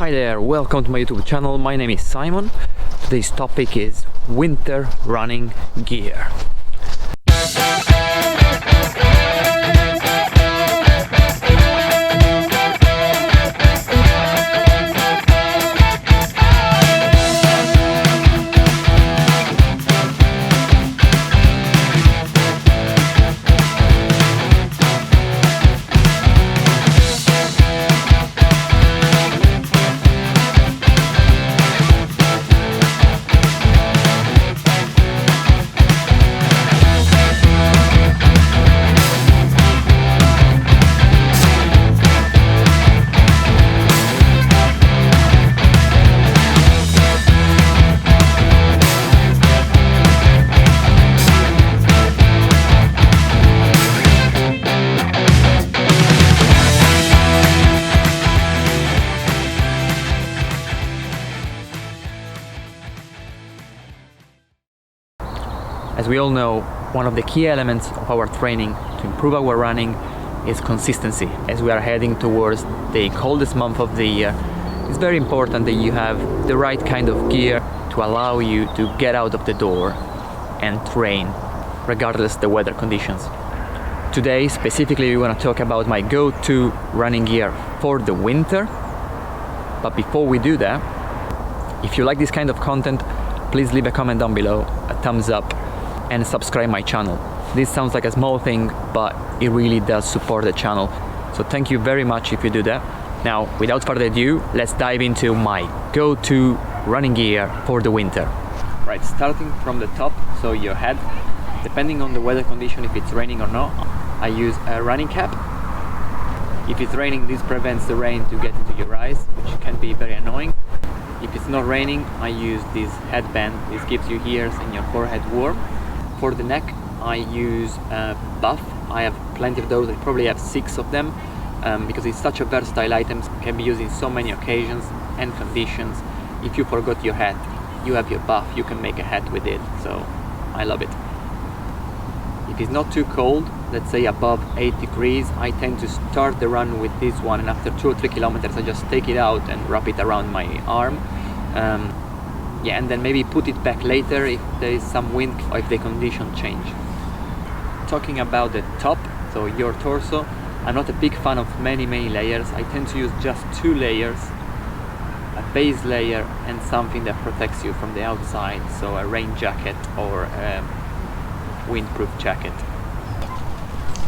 Hi there, welcome to my YouTube channel. My name is Simon. Today's topic is winter running gear. As we all know, one of the key elements of our training to improve our running is consistency. As we are heading towards the coldest month of the year, it's very important that you have the right kind of gear to allow you to get out of the door and train, regardless of the weather conditions. Today, specifically, we want to talk about my go-to running gear for the winter. But before we do that, if you like this kind of content, please leave a comment down below, a thumbs up, and subscribe my channel. This sounds like a small thing, but it really does support the channel. So thank you very much if you do that. Now, without further ado, let's dive into my go-to running gear for the winter. Right, starting from the top, so your head, depending on the weather condition, if it's raining or not, I use a running cap. If it's raining, this prevents the rain to get into your eyes, which can be very annoying. If it's not raining, I use this headband. This keeps your ears and your forehead warm. For the neck, I use a buff. I have plenty of those. I probably have 6 of them because it's such a versatile item. Can be used in so many occasions and conditions. If you forgot your hat, you have your buff. You can make a hat with it. So I love it. If it's not too cold, let's say above 8 degrees, I tend to start the run with this one, and after 2 or 3 kilometers, I just take it out and wrap it around my arm. Yeah, and then maybe put it back later if there is some wind or if the conditions change. Talking about the top, so your torso, I'm not a big fan of many layers. I tend to use just 2 layers, a base layer and something that protects you from the outside, so a rain jacket or a windproof jacket.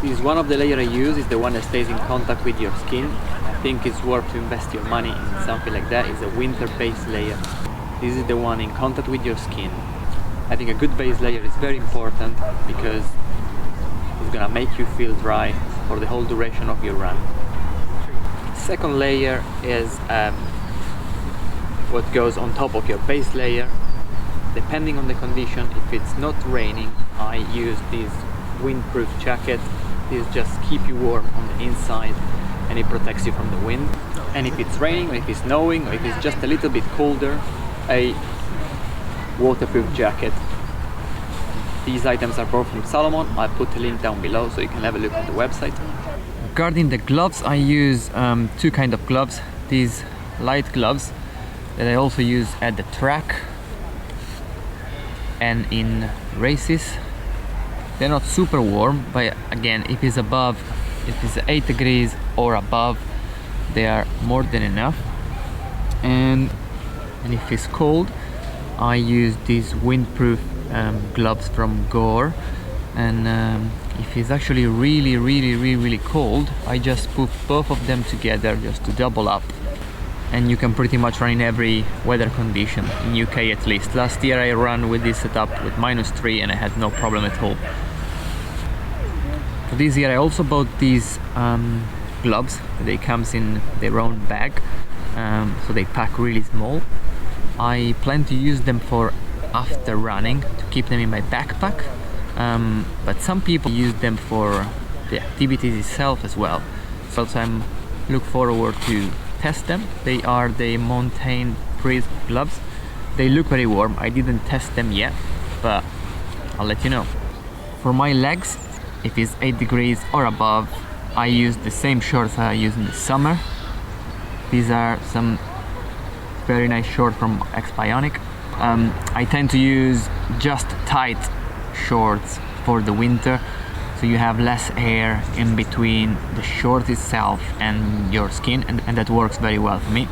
This is one of the layers I use, is the one that stays in contact with your skin. I think it's worth to invest your money in something like that. It's a winter base layer. This is the one in contact with your skin. Having a good base layer is very important because it's gonna make you feel dry for the whole duration of your run. Second layer is what goes on top of your base layer. Depending on the condition, if it's not raining, I use this windproof jacket. This just keep you warm on the inside and it protects you from the wind. And if it's raining, or if it's snowing, or if it's just a little bit colder, a waterproof jacket. These items are both from Salomon. I put the link down below so you can have a look at the website. Regarding the gloves, I use 2 kind of gloves. These light gloves that I also use at the track and in races. They're not super warm, but again, if it's 8 degrees or above, they are more than enough. And if it's cold, I use these windproof gloves from Gore. And if it's actually really cold, I just put both of them together just to double up. And you can pretty much run in every weather condition, in UK at least. Last year I ran with this setup with -3 and I had no problem at all. For this year I also bought these gloves. They comes in their own bag, so they pack really small. I plan to use them for after running, to keep them in my backpack, but some people use them for the activities itself as well. So I'm look forward to test them. They are the Mountain Breeze gloves. They look very warm. I didn't test them yet, but I'll let you know. For my legs, if it's 8 degrees or above, I use the same shorts I use in the summer. These are some very nice short from X-Bionic. I tend to use just tight shorts for the winter, so you have less air in between the short itself and your skin, and that works very well for me.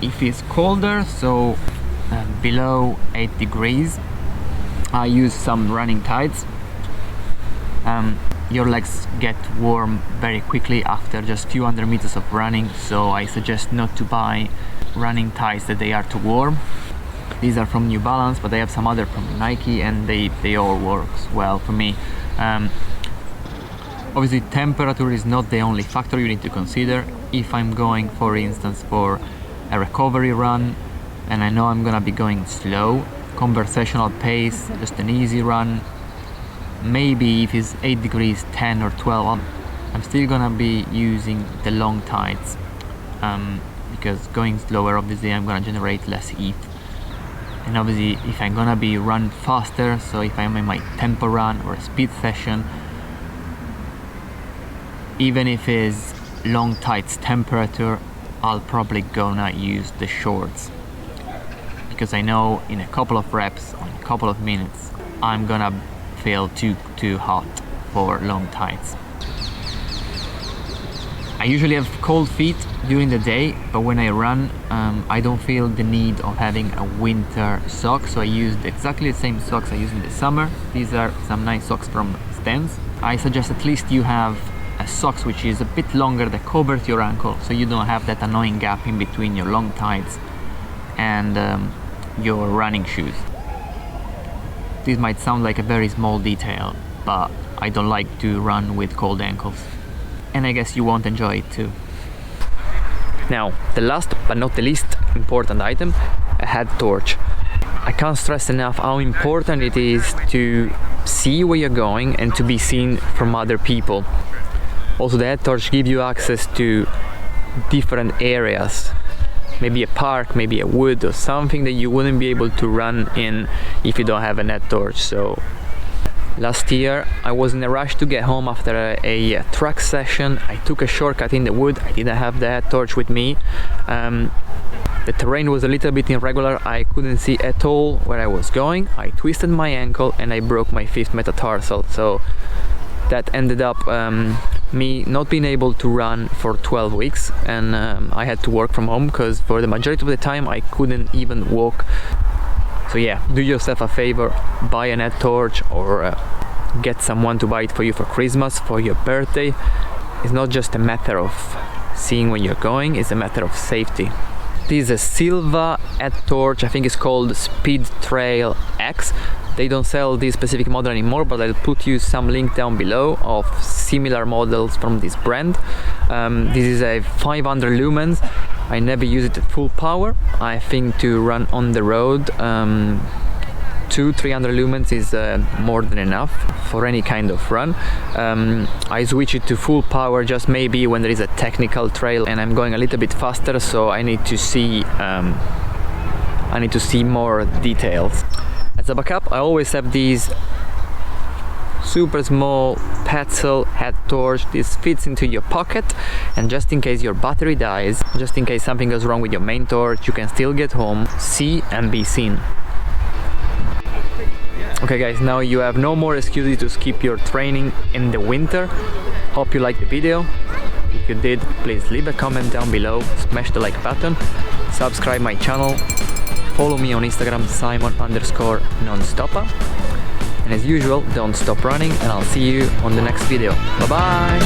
If it's colder, so below 8 degrees, I use some running tights. Your legs get warm very quickly after just few hundred meters of running, so I suggest not to buy running tights that they are too warm. These are from New Balance, but I have some other from Nike, and they all works well for me. Obviously temperature is not the only factor you need to consider. If I'm going, for instance, for a recovery run and I know I'm gonna be going slow, conversational pace, just an easy run, maybe if it's 8 degrees, 10 or 12, I'm still gonna be using the long tights, because going slower, obviously I'm gonna generate less heat. And obviously if I'm gonna be run faster, so if I'm in my tempo run or a speed session, even if it's long tights temperature, I'll probably gonna use the shorts, because I know in a couple of reps, or a couple of minutes, I'm gonna feel too hot for long tights. I usually have cold feet during the day, but when I run, I don't feel the need of having a winter sock, so I use exactly the same socks I use in the summer. These are some nice socks from Stance. I suggest at least you have a socks which is a bit longer that covers your ankle, so you don't have that annoying gap in between your long tights and your running shoes. This might sound like a very small detail, but I don't like to run with cold ankles, and I guess you won't enjoy it too. Now, the last but not the least important item, a head torch. I can't stress enough how important it is to see where you're going and to be seen from other people. Also, the head torch gives you access to different areas, maybe a park, maybe a wood or something that you wouldn't be able to run in if you don't have a head torch. So last year I was in a rush to get home after a track session. I took a shortcut in the wood. I didn't have the head torch with me. The terrain was a little bit irregular. I couldn't see at all where I was going. I twisted my ankle and I broke my 5th metatarsal, so that ended up me not being able to run for 12 weeks, and I had to work from home because for the majority of the time I couldn't even walk. So yeah, do yourself a favor, buy a head torch, or get someone to buy it for you for Christmas, for your birthday. It's not just a matter of seeing where you're going, it's a matter of safety. This is a Silva head torch, I think it's called Speed Trail X. They don't sell this specific model anymore, but I'll put you some link down below of similar models from this brand. This is a 500 lumens. I never use it at full power. I think to run on the road, 200-300 lumens is more than enough for any kind of run. I switch it to full power just maybe when there is a technical trail and I'm going a little bit faster, so I need to see more details. As a backup, I always have these super small Petzl head torch. This fits into your pocket, and just in case your battery dies, just in case something goes wrong with your main torch, you can still get home, see and be seen. Okay guys, now you have no more excuses to skip your training in the winter. Hope you liked the video. If you did, please leave a comment down below, smash the like button, subscribe my channel, follow me on Instagram, Simon_nonstopper. And as usual, don't stop running, and I'll see you on the next video. Bye bye!